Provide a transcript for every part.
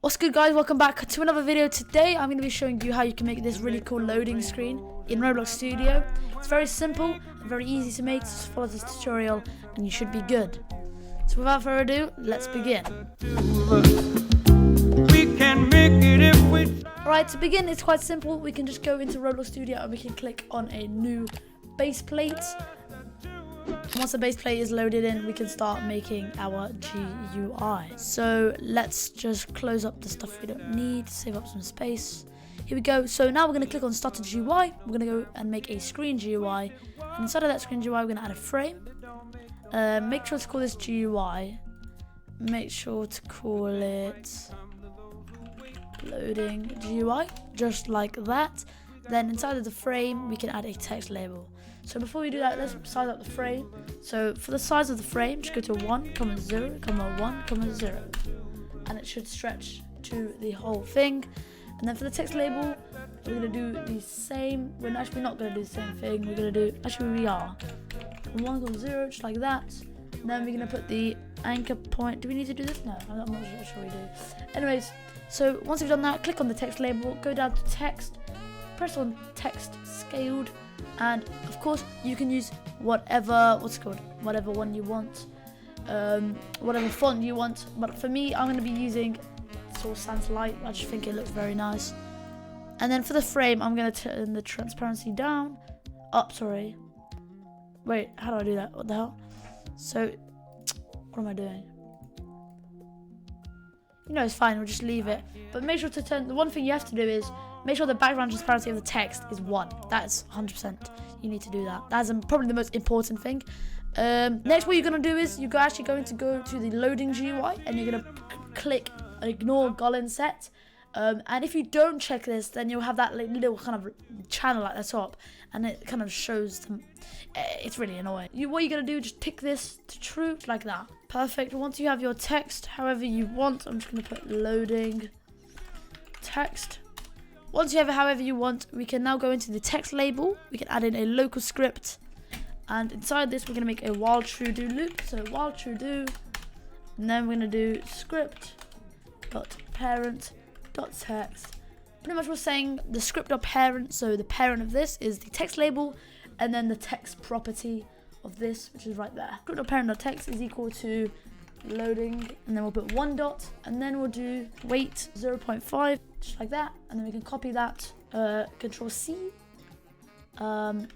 What's good, guys? Welcome back to another video. Today I'm going to be showing you how you can make this really cool loading screen in ROBLOX Studio. It's very simple and very easy to make. Just follow this tutorial and you should be good. So without further ado, let's begin. Alright, to begin it's quite simple. We can just go into ROBLOX Studio and we can click on a new base plate. Once the base plate is loaded in, we can start making our GUI. So let's just close up the stuff we don't need, save up some space. Here we go. So now we're going to click on Start a GUI. We're going to go and make a screen GUI. And inside of that screen GUI, we're going to add a frame. Make sure to call this GUI. Make sure to call it loading GUI, just like that. Then inside of the frame, we can add a text label. So before we do that, let's size up the frame. So for the size of the frame, just go to 1, 0, 1, 0. And it should stretch to the whole thing. And then for the text label, we're going to do the same. We're actually not going to do the same thing. We're going to do, actually we are. 1, 0, just like that. And then we're going to put the anchor point. Do we need to do this? No, I'm not sure we do. Anyways, so once we've done that, click on the text label, go down to text, press on text scaled. And of course you can use whatever one you want, whatever font you want, but for me I'm going to be using Source Sans Light. I just think it looks very nice. And then for the frame I'm going to turn the transparency down, sorry, wait, how do I do that? What the hell? So what am I doing? You know, it's fine, we'll just leave it, but make sure to turn, the one thing you have to do is make sure the background transparency of the text is 1. That's 100%. You need to do that. That's probably the most important thing. Next, what you're going to do is you're actually going to go to the loading GUI and you're going to click ignore Golem set. And if you don't check this, then you'll have that little kind of channel at the top and it kind of shows them. It's really annoying. What you're going to do, just tick this to true like that. Perfect. Once you have your text however you want, I'm just going to put loading text. Once you have it however you want, we can now go into the text label. We can add in a local script. And inside this, we're going to make a while true do loop. So while true do. And then we're going to do script.parent.text. Pretty much we're saying the script.parent. So the parent of this is the text label. And then the text property of this, which is right there. Script.parent.text is equal to loading. And then we'll put 1 dot. And then we'll do weight 0.5. Just like that, and then we can copy that, Control C, Control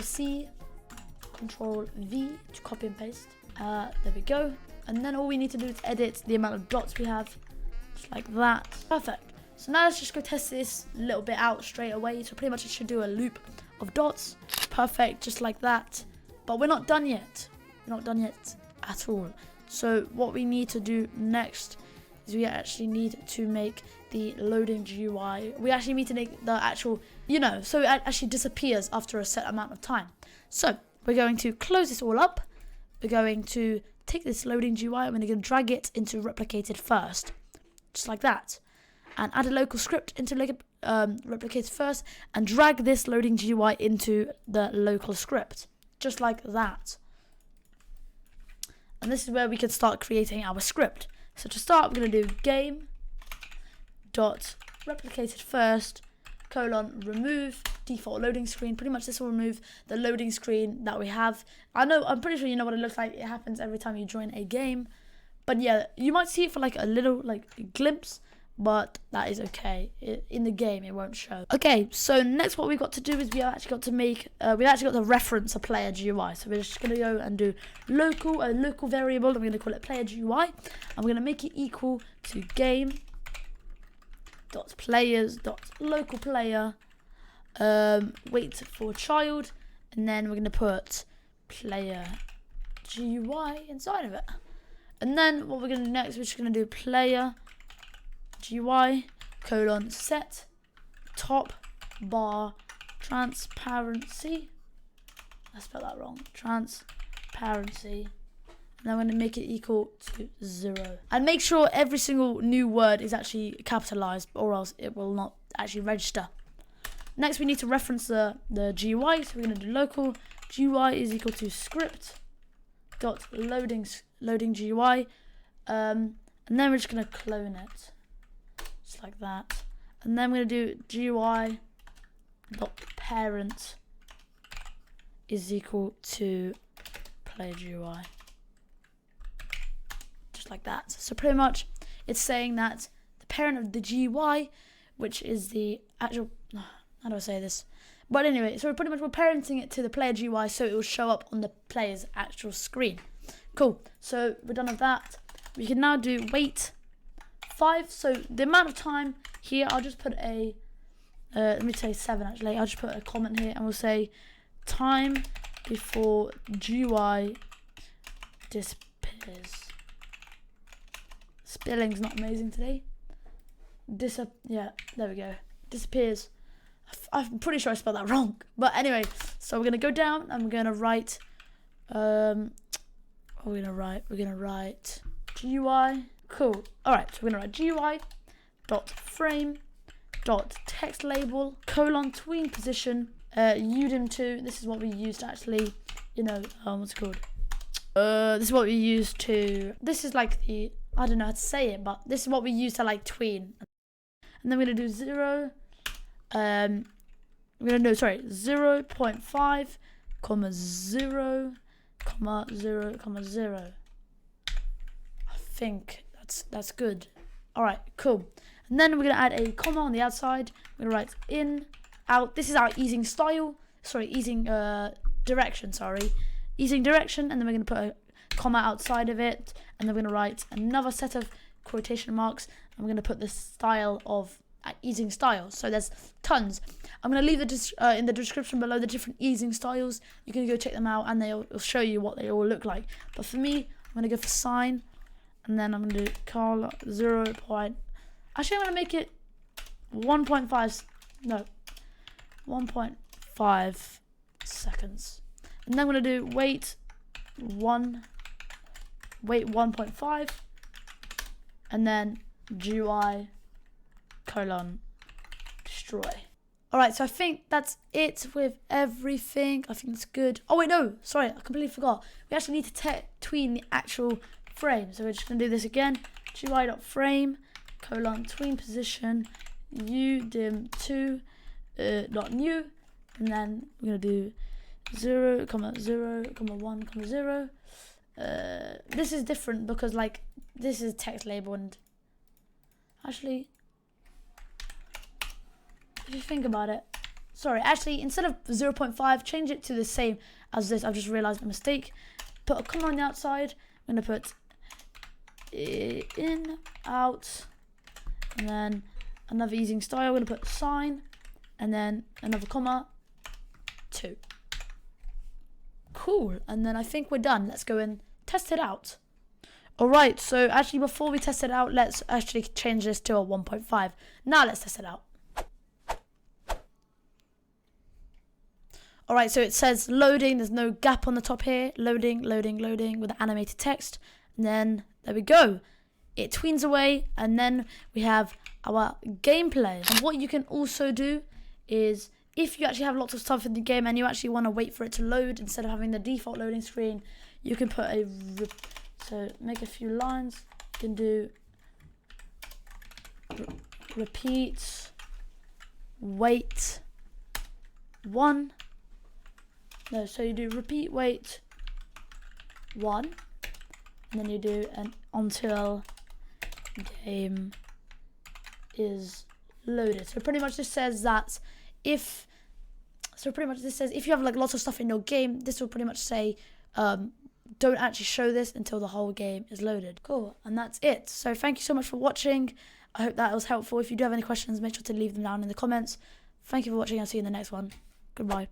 C, Control V to copy and paste, there we go, and then all we need to do is edit the amount of dots we have, just like that. Perfect. So now let's just go test this little bit out straight away. So pretty much it should do a loop of dots, perfect, just like that, but we're not done yet, at all. So what we need to do next is we actually need to make the loading GUI. We actually need to make the actual, so it actually disappears after a set amount of time. So we're going to close this all up. We're going to take this loading GUI and we're going to drag it into replicated first, just like that, and add a local script into replicated first and drag this loading GUI into the local script, just like that. And this is where we can start creating our script. So to start, we're going to do game.replicated first, remove default loading screen. Pretty much this will remove the loading screen that we have. I'm pretty sure you know what it looks like. It happens every time you join a game. But yeah, you might see it for like a little glimpse, but that is okay. In the game, it won't show. Okay, so next what we've got to do is we've actually got to reference a player GUI. So we're just going to go and do a local variable. I'm going to call it player GUI. I'm going to make it equal to game.players.local player, wait for child, and then we're going to put player GUI inside of it. And then what we're going to do next, we're just going to do player GUI set top bar transparency. I spelled that wrong. Transparency. And then I'm going to make it equal to 0. And make sure every single new word is actually capitalized, or else it will not actually register. Next, we need to reference the GUI. So we're going to do local GUI is equal to script dot loading GUI. And And then we're just going to clone it. Just like that. And then we're going to do GUI.parent is equal to play GUI. Just like that. So pretty much it's saying that the parent of the GUI, which is the actual, how do I say this? But anyway, so pretty much we're parenting it to the player GUI so it will show up on the player's actual screen. Cool. So we're done with that. We can now do wait 5. So the amount of time here, I'll just put a, let me say 7 actually. I'll just put a comment here and we'll say time before GUI disappears. Spelling's not amazing today. Yeah, there we go. Disappears. I'm pretty sure I spelled that wrong. But anyway, so we're gonna go down and we're gonna write we're gonna write GUI. Cool. Alright, so we're gonna write GUI dot frame dot text label :tween position udim2. This is what we used actually, you know, what's it called? This is what we used to, this is like the, I don't know how to say it, but this is what we use to like tween. And then we're gonna do 0, we're gonna do 0.5, 0, 0, 0. I think that's good. All right, cool. And then we're gonna add a comma on the outside. We're gonna write in, out. This is our easing style. Easing direction. Easing direction, and then we're gonna put a comma outside of it, and then we're gonna write another set of quotation marks, and we're gonna put the style of easing styles. So there's tons. I'm gonna leave in the description below the different easing styles. You can go check them out, and they'll show you what they all look like. But for me, I'm gonna go for sign, and then I'm gonna do color 0. Actually, I'm gonna make it 1.5. No, 1.5 seconds. And then I'm gonna do wait 1.5, and then GUI : destroy. Alright, so I think that's it with everything. I think it's good. Oh wait, no, sorry, I completely forgot. We actually need to tween the actual frame. So we're just gonna do this again. GUI.frame : tween position udim2 .new, and then we're gonna do 0, 0, 1, 0. This is different because like this is text label, and actually, if you think about it, actually instead of 0.5, change it to the same as this. I've just realized a mistake. Put a comma on the outside. I'm gonna put in, out, and then another easing style. I'm gonna put sign, and then another comma, 2. Cool. And then I think we're done. Let's go and test it out. Alright, so actually before we test it out, let's actually change this to a 1.5. Now let's test it out. Alright, so it says loading. There's no gap on the top here. Loading with the animated text. And then there we go. It tweens away, and then we have our gameplay. And what you can also do is, if you actually have lots of stuff in the game and you actually want to wait for it to load instead of having the default loading screen, you can put so make a few lines. You can do repeat wait 1. No, so you do repeat wait 1, and then you do an until game is loaded. So pretty much this says that if you have like lots of stuff in your game, this will pretty much say don't actually show this until the whole game is loaded. Cool, and that's it. So thank you so much for watching. I hope that was helpful. If you do have any questions, make sure to leave them down in the comments. Thank you for watching. I'll see you in the next one. Goodbye.